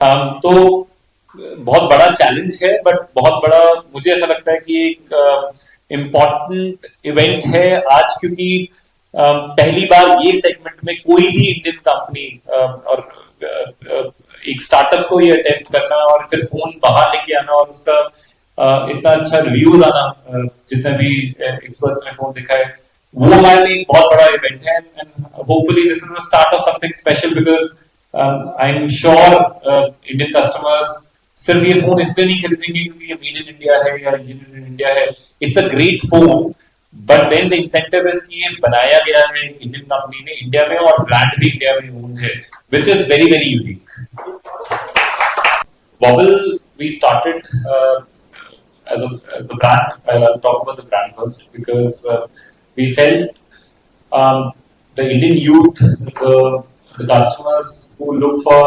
तो बहुत बड़ा चैलेंज है, बट बहुत बड़ा मुझे ऐसा लगता है कि एक इम्पॉर्टेंट इवेंट है आज, क्योंकि पहली बार ये सेगमेंट में कोई भी इंडियन कंपनी और एक स्टार्टअप को ये अटेम्प्ट करना और फिर फोन बाहर लेके आना और उसका इतना अच्छा रिव्यूज आना, जितने भी एक्सपर्ट्स ने फोन दिखा है, वो हमारे लिए बहुत बड़ा इवेंट है। And hopefully this is the start of something special, because I am sure Indian customers सिर्फ ये फोन इसलिए नहीं खरीदेंगे क्योंकि ये मेड इन इंडिया है या इंजीनियर इन इंडिया है। It's a great phone, but then the incentive is कि ये बनाया गया है इंडियन कंपनी ने इंडिया में और ब्रांड भी इंडिया में ओन्ड है, which is very very unique. Wobble, we started as the brand. I'll talk about the brand first because we felt the Indian youth, the customers who look for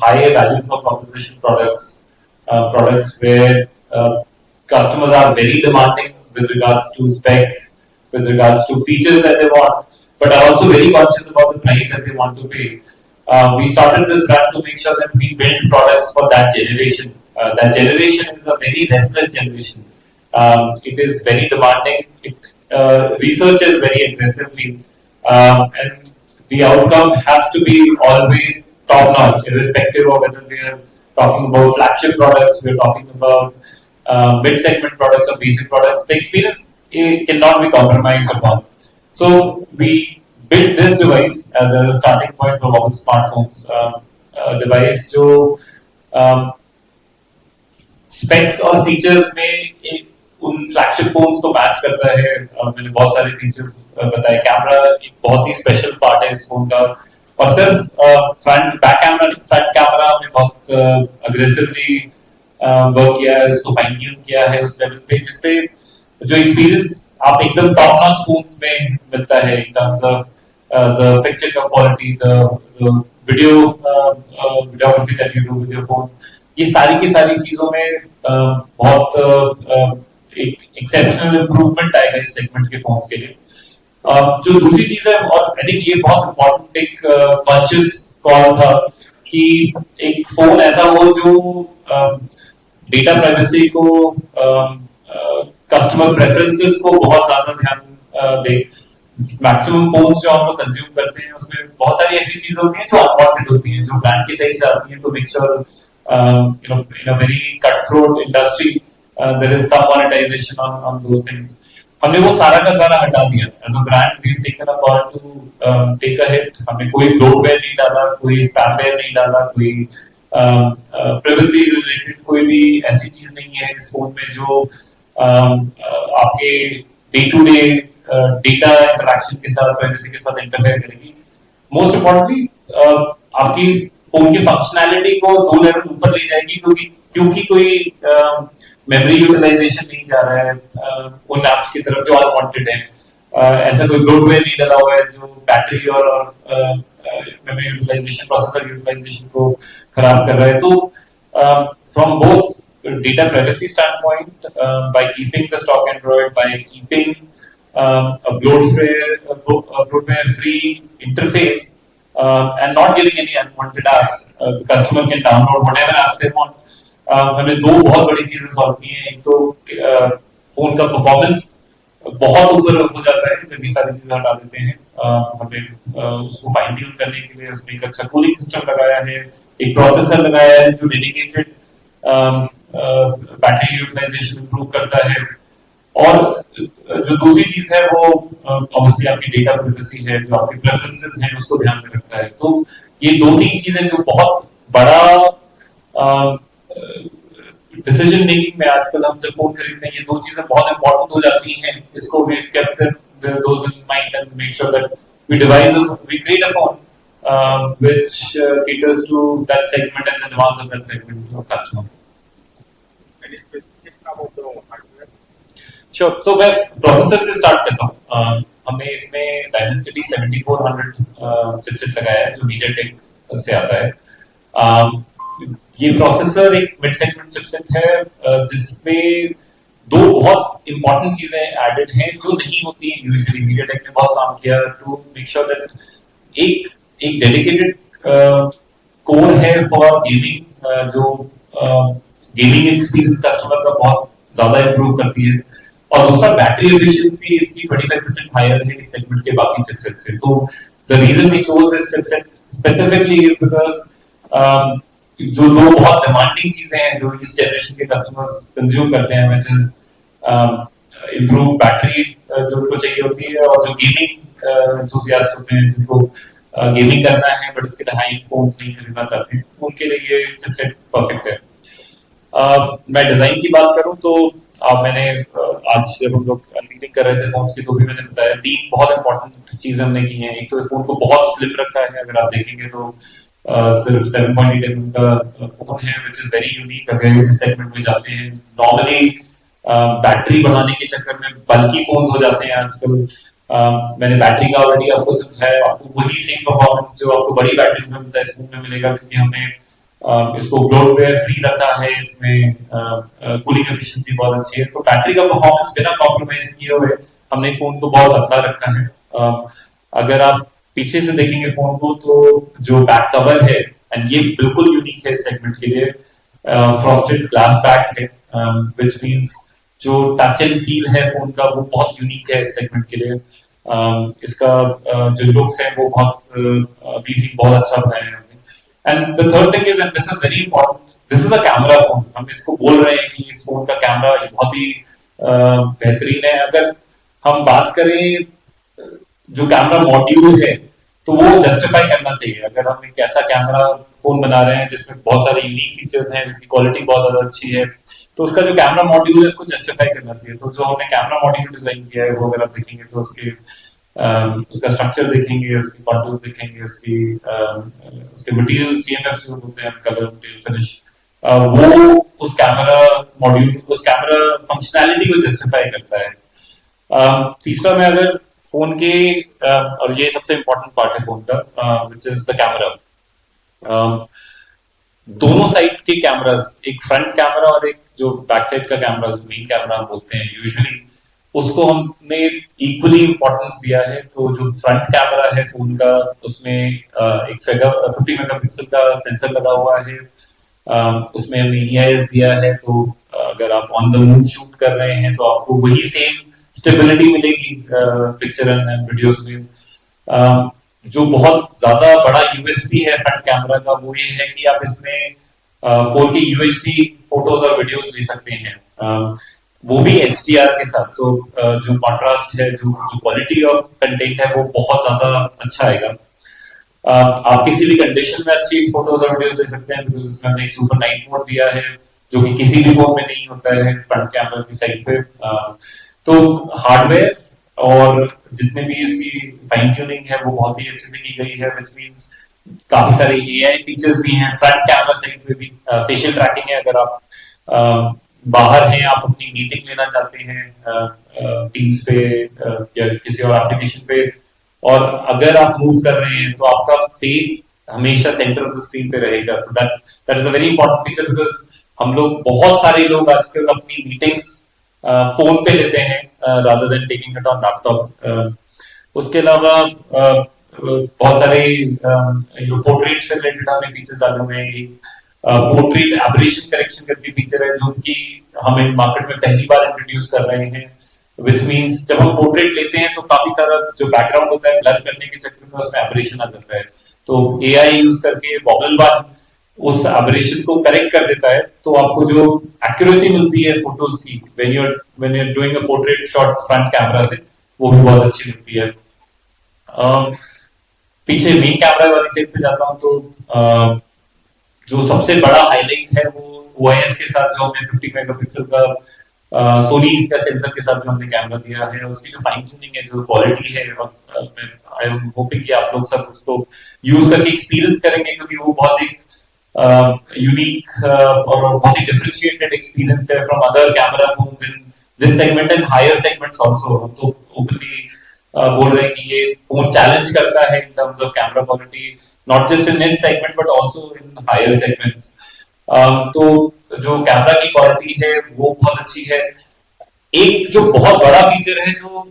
higher value for proposition products, products where customers are very demanding with regards to specs, with regards to features that they want, but are also very conscious about the price that they want to pay. We started this brand to make sure that we build products for that generation. That generation is a very restless generation. It is very demanding. It researches very aggressively, and the outcome has to be always top notch, irrespective of whether we are talking about flagship products, we are talking about mid segment products or basic products. The experience cannot be compromised upon. So we built this device as a starting point for Wobble smartphones. Device जो specs और features में उन flagship phones को match करता है। मैंने बहुत सारे features बताए। कैमरा एक बहुत ही स्पेशल पार्ट है इस फोन का, और सिर्फ फ्रंट बैक कैमरा नहीं, फ्रंट कैमरा हमने बहुत अग्रेसिवली वर्क किया है, इसको फाइन ट्यून किया है उस लेवल पे, जिससे जो एक्सपीरियंस आप एकदम टॉप नॉच फोन्स में मिलता है in terms of the picture quality, the video videography that you do with your phone, ये सारी की सारी चीजों में बहुत एक एक्सेप्शनल इंप्रूवमेंट आएगा इस सेगमेंट के फोन्स के लिए। जो दूसरी चीज है, और आई थिंक ये बहुत इंपॉर्टेंट एक कॉन्शियस कॉल था कि एक फोन ऐसा हो जो डेटा प्राइवेसी को, कस्टमर प्रेफरेंसेस को बहुत ज्यादा ध्यान दे। मैक्सिमम फोन्स जो हम लोग कंज्यूम करते हैं उसमें बहुत सारी ऐसी चीजें होती हैं जो अनवांटेड होती हैं, जो ब्रांड की साइड से आती हैं, तो make sure you know in a very cut throat industry there is some monetization on those things. हमने वो सारा का सारा हटा दिया। As a brand we have taken a call to take a hit. हमने कोई ब्लोटवेयर नहीं डाला, कोई स्पैमवेयर नहीं डाला, कोई प्राइवेसी रिलेटेड कोई भी ऐसी चीज नहीं है इस फोन में जो आपके day to day data interaction के साथ, प्राइवेसी के साथ इंटरफेयर करेगी। मोस्ट इम्पोर्टेंटली आपकी फोन की फंक्शनैलिटी को 2 लेवल ऊपर ले जाएगी, क्योंकि कोई मेमोरी यूटिलाइजेशन नहीं जा रहा है उन एप्स की तरफ जो अनवांटेड है। ऐसा कोई ब्लोटवेयर नहीं डाला हुआ है जो बैटरी और मेमोरी यूटिलाइजेशन, प्रोसेसर यूटिलाइजेशन को खराब कर रहा है। तो from both data privacy standpoint, by keeping the stock Android, by keeping a bloatware free interface, and not giving any unwanted apps, the customer can download whatever apps they want. हमने 2 बहुत बड़ी चीजें सॉल्व की हैं। एक तो phone का performance बहुत ऊपर हो जाता है जब ये सारी चीजें हटा देते हैं। हमने उसको फाइन ट्यून करने के लिए उसमें एक अच्छा कूलिंग सिस्टम लगाया है, एक प्रोसेसर लगाया है जो डेडिकेटेड बैटरी यूटिलाइजेशन इंप्रूव करता है। और जो दूसरी चीज है वो ऑब्वियसली आपकी डेटा प्राइवेसी है, जो आपकी प्रेफरेंसेस हैं उसको ध्यान में रखता है। तो ये 2-3 चीजें जो बहुत बड़ा डिसीजन मेकिंग में आजकल हम जब फोन खरीदते हैं, ये 2 चीजें बहुत इंपॉर्टेंट हो जाती हैं। इसको we kept those in mind and make sure that we create a phone which caters to that segment and the demands of that segment of customer. Any specifics about the hardware? Sure. So मैं processor से start करता हूँ। हमने इसमें Dimensity 7400 chipset लगाया है जो MediaTek से आता है। ये प्रोसेसर एक मिड सेगमेंट चिपसेट है जिसमें 2 बहुत इंपॉर्टेंट चीजें एडेड हैं जो नहीं होती हैं यूजुअली। MediaTek ने बहुत काम किया टू मेक श्योर दैट एक डेडिकेटेड कोर है फॉर गेमिंग, जो गेमिंग एक्सपीरियंस कस्टमर का बहुत ज्यादा इंप्रूव करती है। और दूसरा बैटरी एफिशिएंसी इसकी 25% हायर है इस सेगमेंट के बाकी चिपसेट से। तो the reason we chose this chipset specifically is because जो दो बहुत डिमांडिंग चीजें हैं जो इस जनरेशन के कस्टमर्स कंज्यूम करते हैं, व्हिच इज इंप्रूव बैटरी जो उनको चाहिए होती है, और जो गेमिंग एंथुसियास्ट होते हैं जिनको गेमिंग करना है बट उसके लिए हाई फोन्स नहीं खरीदना चाहते हैं, उनके लिए ये चिपसेट परफेक्ट है। मैं डिजाइन की बात करूं तो मैंने आज जब हम लोग अनवीलिंग कर रहे थे फोन्स की तो भी मैंने बताया 3 बहुत इंपॉर्टेंट चीजें हमने की हैं। एक तो फोन को बहुत स्लिम रखा है, अगर आप देखेंगे तो सिर्फ 7.8 mm का फोन है, विच इज वेरी यूनिक। अगर इस सेगमेंट में जाते हैं, नॉर्मली बैटरी बढ़ाने के चक्कर में बल्कि फोन्स हो जाते हैं आजकल। मैंने बैटरी का ऑलरेडी आपको समझाया, आपको वही सेम परफॉर्मेंस जो आपको बड़ी बैटरीज में मिलता है इस फोन में मिलेगा, क्योंकि हमने इसको ब्लोटवेयर फ्री रखा है, इसमें कूलिंग एफिशिएंसी बहुत अच्छी है। तो बैटरी का परफॉर्मेंस बिना कॉम्प्रोमाइज किए हुए हमने फोन को बहुत पतला रखा है। अगर आप पीछे से देखेंगे फोन को तो जो बैक कवर है, एंड ये बिल्कुल यूनिक है सेगमेंट के लिए, फ्रॉस्टेड ग्लास बैक है, व्हिच मींस जो टच एंड फील है फोन का वो बहुत यूनिक है सेगमेंट के लिए। इसका जो लुक्स है वो बहुत अभी भी बहुत अच्छा बनाया है। And the third thing is, and this is very important, this is a camera phone. हम इसको बोल रहे हैं कि इस फोन का कैमरा बहुत ही बेहतरीन है। अगर हम बात करें जो कैमरा मॉड्यूल है तो वो जस्टिफाई करना चाहिए। अगर हम एक ऐसा कैमरा फोन बना रहे हैं जिसमें बहुत सारे यूनिक फीचर्स हैं, जिसकी क्वालिटी बहुत ज्यादा अच्छी है, तो उसका जो कैमरा मॉड्यूल है उसको जस्टिफाई करना चाहिए। तो जो हमने कैमरा मॉड्यूल डिजाइन किया है वो अगर आप देखेंगे तो उसका स्ट्रक्चर देखेंगे, उसकी कॉन्टूर्स देखेंगे, उसके मटेरियल सीएमएफ जो होते हैं, कलर मटेरियल फिनिश, वो उस कैमरा मॉड्यूल, उस कैमरा फंक्शनैलिटी को जस्टिफाई करता है। तीसरा में अगर फोन के और ये सबसे इंपॉर्टेंट पार्ट है फोन का, व्हिच इज द कैमरा। दोनों साइड के कैमरास, एक फ्रंट कैमरा और एक जो बैक साइड का कैमरा, जो मेन कैमरा बोलते हैं यूजुअली, उसको हमने इक्वली इंपॉर्टेंस दिया है। तो जो फ्रंट कैमरा है फोन का, उसमें एक 50 मेगापिक्सल का सेंसर लगा हुआ है, उसमें हमने EIS दिया है। तो अगर आप ऑन द मूव शूट कर रहे हैं तो आपको वही सेम स्टेबिलिटी मिलेगी पिक्चर एंड वीडियोस में। जो बहुत ज्यादा बड़ा यूएसपी है फ्रंट कैमरा का वो ये है कि आप इसमें 4K UHD फोटोज और वीडियोस ले सकते हैं, वो भी HDR के साथ। तो जो कॉन्ट्रास्ट है, जो क्वालिटी ऑफ कंटेंट है वो बहुत ज्यादा अच्छा आएगा। आप किसी भी कंडीशन में अच्छी फोटोज और वीडियोस ले सकते हैं, बिकॉज़ इसमें हमने एक सुपर नाइट मोड दिया है जो कि किसी भी फोन में नहीं होता है फ्रंट कैमरा की साइड पे। तो हार्डवेयर और जितने भी इसकी फाइन ट्यूनिंग है वो बहुत ही अच्छे से की गई है, व्हिच मींस काफी सारे AI फीचर्स भी हैं। फ्रंट कैमरा साइड पे भी फेशियल ट्रैकिंग है। अगर आप बाहर हैं, आप अपनी मीटिंग लेना चाहते हैं टीम्स पे या किसी और एप्लीकेशन पे, और अगर आप मूव कर रहे हैं तो आपका फेस हमेशा सेंटर ऑफ द स्क्रीन पे रहेगा। So that is a very important feature, because हम लोग, बहुत सारे लोग आजकल अपनी मीटिंग्स फोन पे लेते हैं rather than taking it on laptop. उसके अलावा बहुत सारे पोर्ट्रेट से रिलेटेड हमने फीचर्स डाले हुए हैं। पोर्ट्रेट एबरेशन करेक्शन करके फीचर है जो कि हम इन मार्केट में पहली बार इंट्रोड्यूस कर रहे हैं, व्हिच मींस जब हम पोर्ट्रेट लेते हैं तो काफी सारा जो बैकग्राउंड होता है ब्लर करने के चक्कर में उसमें एबरेशन आ जाता है। तो AI यूज करके बबल बार उस एबरेशन को करेक्ट कर देता है, तो आपको जो एक्यूरेसी मिलती है फोटोज की when you are doing a portrait shot front camera से, वो भी बहुत अच्छी मिलती है। पीछे मेन कैमरा वाली साइड पे जाता हूं तो जो सबसे बड़ा हाईलाइट है वो OIS के साथ जो हमने 50 मेगापिक्सल का सोनी का सेंसर के साथ जो हमने कैमरा दिया है, उसकी जो फाइन ट्यूनिंग है, जो क्वालिटी है, आई एम होपिंग कि आप लोग सब उसको यूज करके एक्सपीरियंस करेंगे, क्योंकि वो बहुत एक यूनिक और बहुत ही डिफरेंशिएटेड एक्सपीरियंस है from other camera phones in this segment and higher segments also. तो ओपनली बोल रहे हैं कि ये फोन चैलेंज करता है in terms of camera quality, not just in segment but also in higher segments. तो जो कैमरा की क्वालिटी है वो बहुत अच्छी है। एक जो बहुत बड़ा फीचर है जो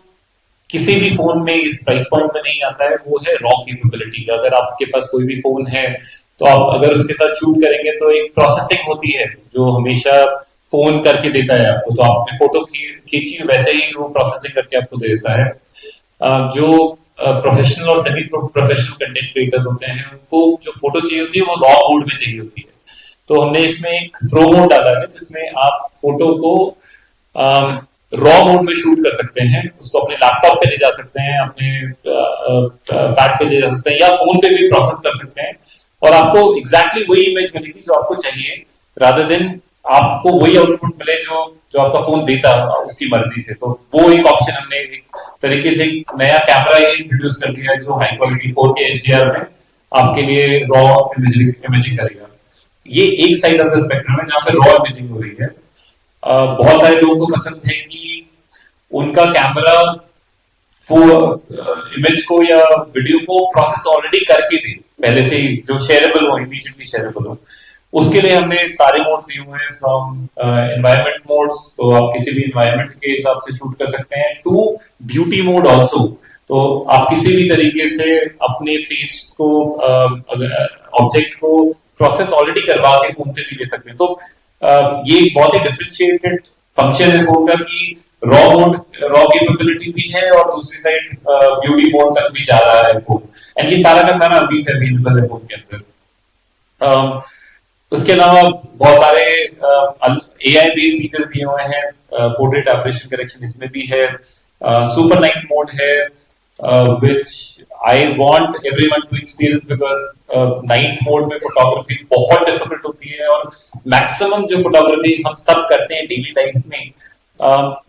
किसी भी फोन में इस प्राइस पॉइंट में नहीं आता है, वो है रॉ कैपेबिलिटी। अगर आपके पास कोई भी फोन है तो आप अगर उसके साथ शूट करेंगे तो एक प्रोसेसिंग होती है जो हमेशा फोन करके देता है आपको, तो आपने फोटो खींची वैसे ही वो प्रोसेसिंग करके आपको दे देता है। जो प्रोफेशनल और सेमी प्रोफेशनल कंटेंट क्रिएटर्स होते हैं उनको जो फोटो चाहिए होती है वो रॉ मोड में चाहिए होती है, तो हमने इसमें एक प्रो मोड डाला है जिसमें आप फोटो को रॉ मोड में शूट कर सकते हैं, उसको अपने लैपटॉप पे ले जा सकते हैं, अपने पैड पे ले जा सकते हैं या फोन पे भी प्रोसेस कर सकते हैं और आपको एग्जैक्टली वही इमेज मिलेगी जो आपको चाहिए, रादर देन आपको वही आउटपुट मिले जो जो आपका फोन देता है उसकी मर्जी से। तो वो एक ऑप्शन हमने एक तरीके से एक नया कैमरा ये इंट्रोड्यूस कर दिया है जो हाई क्वालिटी 4K HDR में आपके लिए रॉ इमेजिंग करेगा। ये एक साइड ऑफ द स्पेक्ट्रम है जहाँ पे रॉ इमेजिंग हो रही है। बहुत सारे लोगों को पसंद है कि उनका कैमरा वो इमेज को या वीडियो को प्रोसेस ऑलरेडी करके दे पहले से ही, जो शेयरेबल हो, इमीडिएटली शेयरेबल हो। उसके लिए हमने सारे मोड्स दिए हुए हैं, फ्रॉम एनवायरनमेंट मोड्स, तो आप किसी भी एनवायरनमेंट के हिसाब से शूट कर सकते हैं, टू ब्यूटी मोड आल्सो, तो आप किसी भी तरीके से अपने फेस को ऑब्जेक्ट को प्रोसेस ऑलरेडी करवा के फोन से भी ले सकते हैं। तो ये बहुत ही डिफरेंशिएटेड फंक्शन है फोन का कि रॉ मोड, रॉ कैपेबिलिटी भी है और दूसरी साइड ब्यूटी मोड तक भी जा रहा है फोन, एंड ये सारा का सारा अभी से अवेलेबल है फोन के अंदर। उसके अलावा बहुत सारे AI बेस्ड फीचर्स दिए हुए हैं, पोर्ट्रेट ऑपरेशन करेक्शन इसमें भी है, सुपर नाइट मोड है which I want everyone to experience because night mode में फोटोग्राफी बहुत डिफिकल्ट होती है और मैक्सिमम जो फोटोग्राफी हम सब करते हैं डेली लाइफ में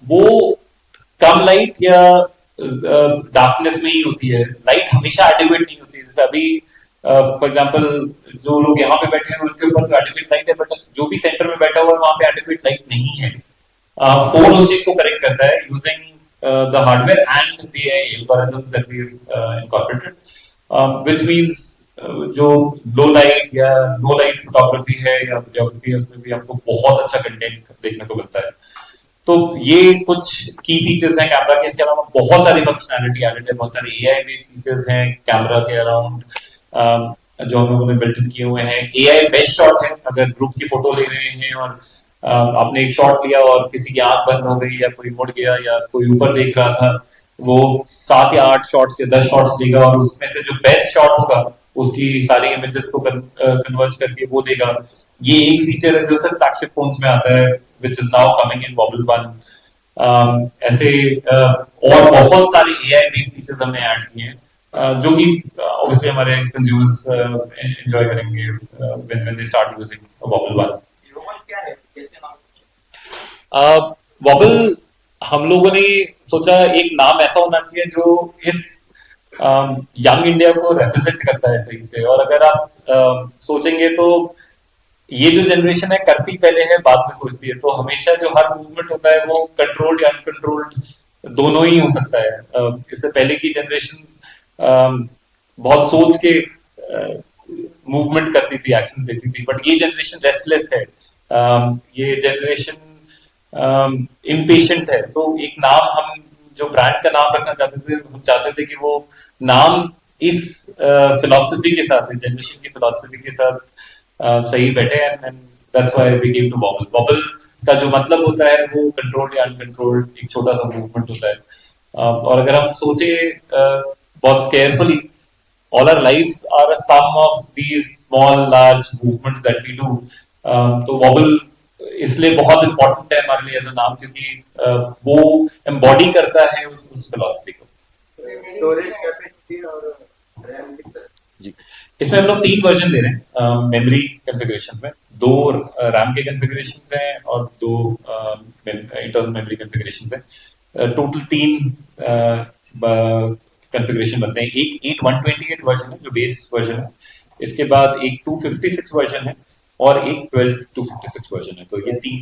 वो कम लाइट या डार्कनेस में ही होती है, लाइट हमेशा एडिक्वेट नहीं होती। जैसे अभी फॉर एग्जांपल जो लोग यहाँ पे बैठे हैं उनके ऊपर तो एडिक्वेट लाइट है, बट जो भी सेंटर में बैठा हुआ है वहां पे एडिक्वेट लाइट नहीं है। फोन उस चीज को करेक्ट करता है using the hardware and the AI algorithms that we've incorporated, which means जो लो लाइट या नो लाइट फोटोग्राफी है या वीडियोग्राफी है उसमें भी आपको बहुत अच्छा कंटेंट देखने को मिलता है। तो ये कुछ की फीचर्स हैं कैमरा के। इसके अलावा बहुत सारी फंक्शनैलिटी एडेड है, बहुत सारे AI बेस्ड फीचर्स हैं कैमरा के अराउंड जो हम लोगों ने बिल्ट इन किए हुए हैं। AI बेस्ट शॉट है, अगर ग्रुप की फोटो ले रहे हैं और आपने एक शॉट लिया और किसी की आंख बंद हो गई या कोई मुड़ गया या कोई ऊपर देख रहा था, वो 7 या 8 शॉट्स या 10 शॉट्स देगा और उसमें से जो बेस्ट शॉट होगा उसकी सारी इमेजेस को कन्वर्ज करके वो देगा। ये एक फीचर है जो सिर्फ फ्लैगशिप फोन्स में आता है, which is now coming in Wobble 1। ऐसे और बहुत सारे AI बेस्ड फीचर्स हमने ऐड किए हैं जो कि ऑब्वियसली हमारे कंज्यूमर्स एंजॉय करेंगे when they start using Wobble 1। Wobble हम लोगों ने सोचा एक नाम ऐसा होना चाहिए जो इस यंग इंडिया को रिप्रेजेंट करता है सही से। और अगर आप सोचेंगे तो ये जो जनरेशन है करती पहले है बाद में सोचती है, तो हमेशा जो हर मूवमेंट होता है वो कंट्रोल्ड या अनकंट्रोल्ड दोनों ही हो सकता है। इससे पहले की जनरेशन बहुत सोच के मूवमेंट करती थी, एक्शन लेती थी, बट ये जनरेशन रेस्टलेस है, ये जनरेशन इम्पेशेंट है। तो एक नाम हम जो ब्रांड का नाम रखना चाहते थे, हम चाहते थे कि वो नाम इस फिलॉसफी के साथ, इस जनरेशन की फिलॉसफी के साथ सही बैठे, and that's why we came to Wobble। Wobble का जो मतलब होता है वो कंट्रोल्ड या अनकंट्रोल्ड एक छोटा सा मूवमेंट होता है। और अगर हम सोचे बहुत carefully, all our lives are a sum of these small large movements that we do। तो Wobble इसलिए बहुत इंपॉर्टेंट है हमारे लिए एज अ नाम, क्योंकि वो एम्बॉडी करता है उस फिलॉसफी को। स्टोरेज कैपेसिटी और रैम कितना जी, इसमें हम लोग 3 वर्जन दे रहे हैं मेमोरी कॉन्फ़िगरेशन में। 2 रैम के कॉन्फ़िगरेशंस हैं और 2 इंटरनल मेमोरी कॉन्फ़िगरेशंस हैं। टोटल 3 कॉन्फ़िगरेशन बनते हैं। एक 8128 वर्जन है जो बेस वर्जन है, इसके बाद एक 256 वर्जन है और एक 12256 वर्जन है। तो ये 3